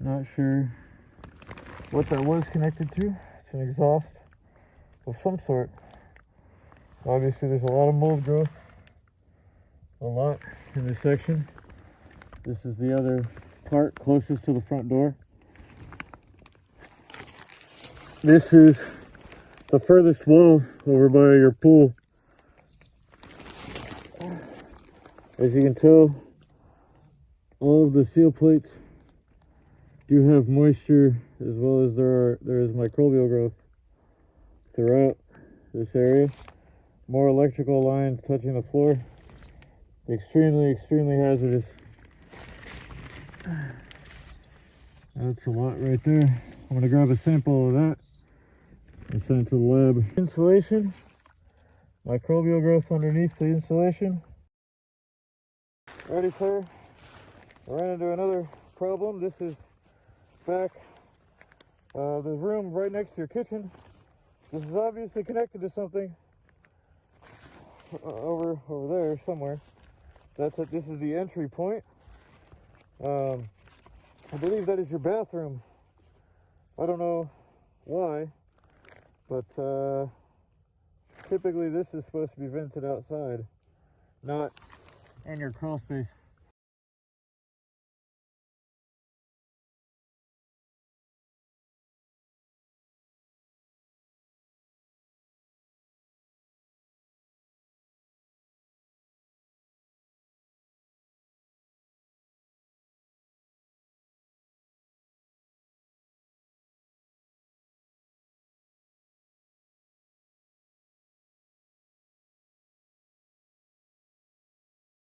Not sure what that was connected to. It's an exhaust of some sort. Obviously there's a lot of mold growth, a lot in this section. This is the other part closest to the front door. This is the furthest wall over by your pool. As you can tell, all of the seal plates do have moisture, as well as there is microbial growth throughout this area. More electrical lines touching the floor. Extremely, extremely hazardous. That's a lot right there. I'm gonna grab a sample of that and send it to the lab. Insulation, microbial growth underneath the insulation. Ready, sir? I ran into another problem. This is back the room right next to your kitchen. This is obviously connected to something over there somewhere. That's it. This is the entry point. I believe that is your bathroom. I don't know why, but typically this is supposed to be vented outside, not in your crawl space.